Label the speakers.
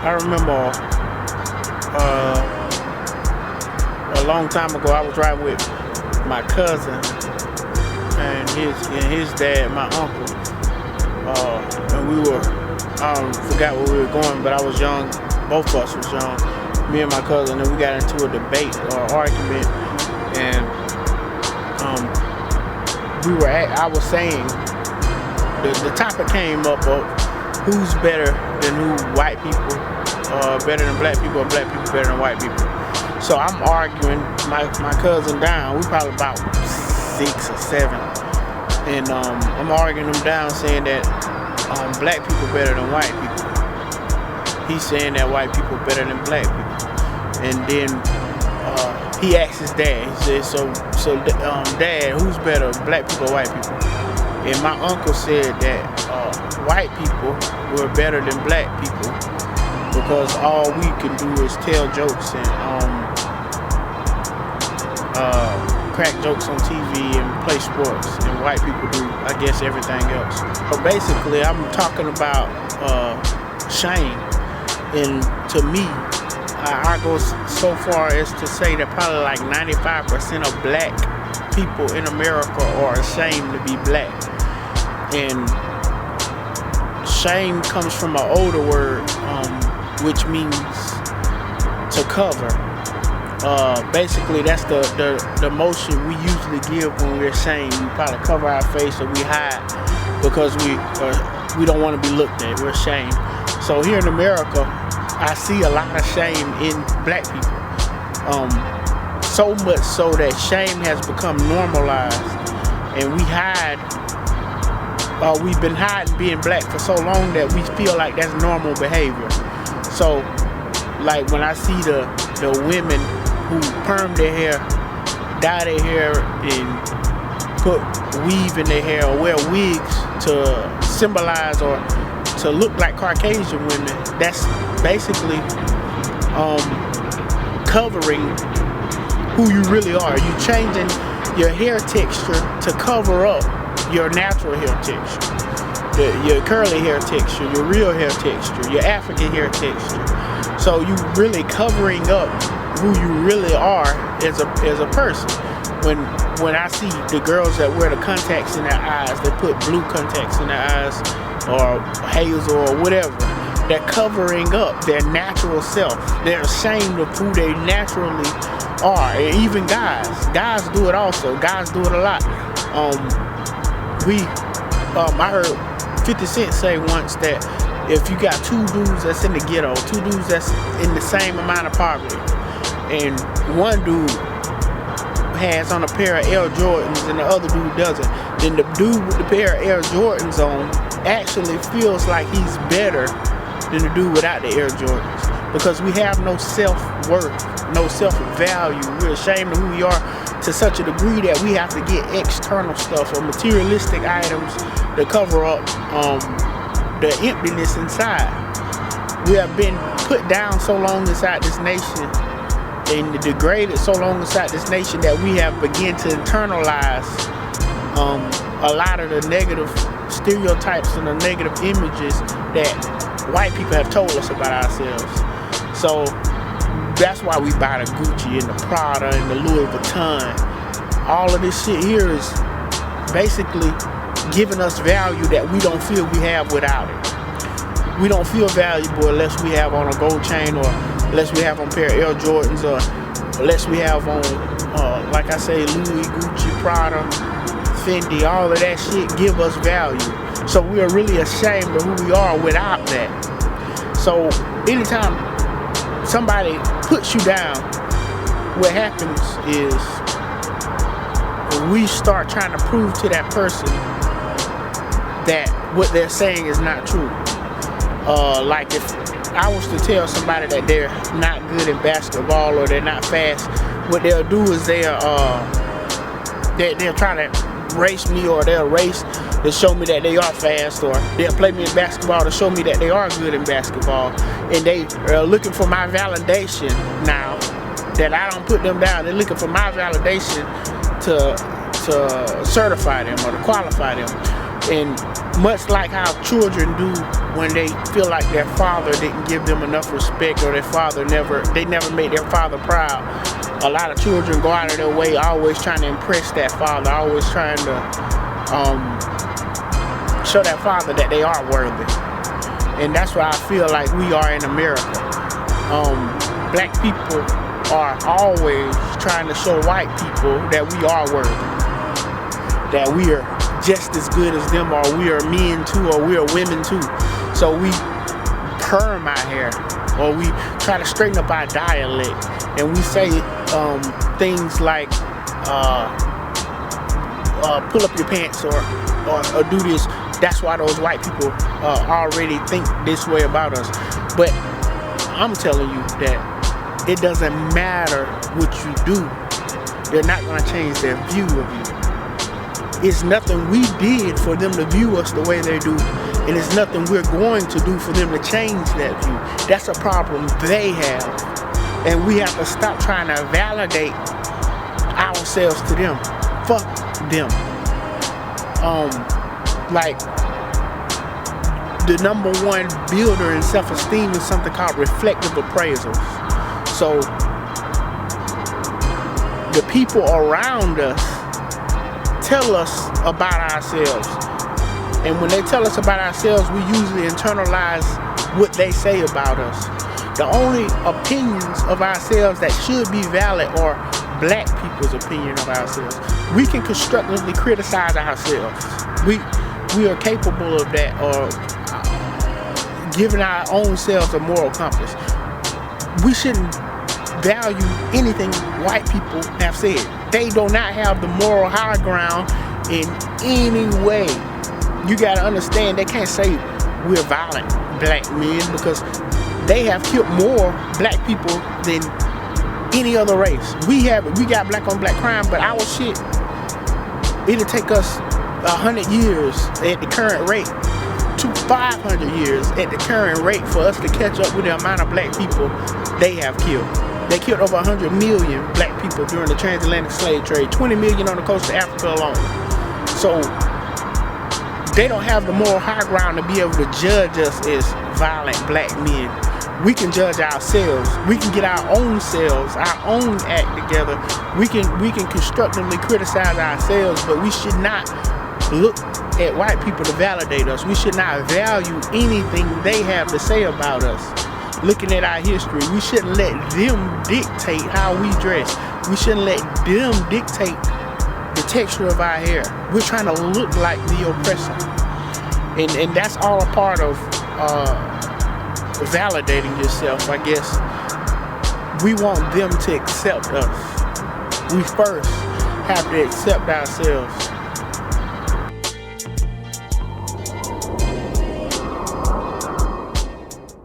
Speaker 1: I remember a long time ago, I was riding with my cousin and his dad, my uncle, and we were, forgot where we were going, but I was young. Both of us was young. Me and my cousin, and we got into a debate or argument, and I was saying the topic came up of who's better than who, white people better than black people, or black people better than white people. So I'm arguing my cousin down. We probably about 6 or 7, and I'm arguing him down, saying that black people better than white people. He's saying that white people better than black people, and then he asked his dad. He said, "So, Dad, who's better, black people or white people?" And my uncle said that white people were better than black people because all we can do is tell jokes and crack jokes on TV and play sports, and white people do, I guess, everything else. So basically, I'm talking about shame, and to me, I go so far as to say that probably like 95% of black people in America are ashamed to be black. And shame comes from an older word, which means to cover. Basically, that's the motion we usually give when we're ashamed. We probably cover our face or we hide because we don't want to be looked at. We're ashamed. So here in America, I see a lot of shame in black people. So much so that shame has become normalized, and we hide. We've been hiding being black for so long that we feel like that's normal behavior. So, like when I see the women who perm their hair, dye their hair, and put weave in their hair or wear wigs to symbolize or to look like Caucasian women, that's basically covering who you really are. You're changing your hair texture to cover up your natural hair texture, your curly hair texture, your real hair texture, your African hair texture. So you really covering up who you really are as a person. When I see the girls that wear the contacts in their eyes, they put blue contacts in their eyes or hazel or whatever, they're covering up their natural self. They're ashamed of who they naturally are. And even guys do it also. Guys do it a lot. I heard 50 Cent say once that if you got 2 dudes that's in the ghetto, 2 dudes that's in the same amount of poverty, and one dude has on a pair of Air Jordans and the other dude doesn't, then the dude with the pair of Air Jordans on actually feels like he's better than the dude without the Air Jordans, because we have no self-worth, no self-value. We're ashamed of who we are to such a degree that we have to get external stuff or materialistic items to cover up the emptiness inside. We have been put down so long inside this nation and degraded so long inside this nation that we have begun to internalize a lot of the negative stereotypes and the negative images that white people have told us about ourselves. So that's why we buy the Gucci and the Prada and the Louis Vuitton. All of this shit here is basically giving us value that we don't feel we have without it. We don't feel valuable unless we have on a gold chain, or unless we have on a pair of Air Jordans, or unless we have on, like I say, Louis, Gucci, Prada, Fendi. All of that shit give us value. So we are really ashamed of who we are without that. So anytime somebody puts you down, what happens is we start trying to prove to that person that what they're saying is not true. Like if I was to tell somebody that they're not good in basketball or they're not fast, what they'll do is they'll try to race me, or they'll race to show me that they are fast, or they'll play me in basketball to show me that they are good in basketball, and they are looking for my validation now that I don't put them down. They're looking for my validation to certify them or to qualify them. And much like how children do when they feel like their father didn't give them enough respect, or they never made their father proud. A lot of children go out of their way always trying to impress that father, always trying to show that father that they are worthy. And that's why I feel like we are in America. Black people are always trying to show white people that we are worthy, that we are just as good as them, or we are men too, or we are women too. So we perm our hair, or we try to straighten up our dialect, and we say things like pull up your pants, or do this. That's why those white people already think this way about us. But I'm telling you that it doesn't matter what you do. They're not going to change their view of you. It's nothing we did for them to view us the way they do, and it's nothing we're going to do for them to change that view. That's a problem they have, and we have to stop trying to validate ourselves to them. Fuck them. Like, the number one builder in self-esteem is something called reflective appraisal. So the people around us tell us about ourselves, and when they tell us about ourselves, we usually internalize what they say about us. The only opinions of ourselves that should be valid are black people's opinion of ourselves. We can constructively criticize ourselves. We are capable of that, or giving our own selves a moral compass. We shouldn't value anything white people have said. They do not have the moral high ground in any way. You gotta understand, they can't say we're violent black men, because they have killed more black people than any other race. We got black on black crime, but our shit, it'll take us 100 years at the current rate to 500 years at the current rate for us to catch up with the amount of black people they have killed. They killed over 100 million black people during the transatlantic slave trade, 20 million on the coast of Africa alone. So they don't have the moral high ground to be able to judge us as violent black men. We can judge ourselves. We can get our own selves, our own act together. We can constructively criticize ourselves, but we should not look at white people to validate us. We should not value anything they have to say about us. Looking at our history, we shouldn't let them dictate how we dress. We shouldn't let them dictate the texture of our hair. We're trying to look like the oppressor, and that's all a part of validating yourself, I guess. We want them to accept us. We first have to accept ourselves.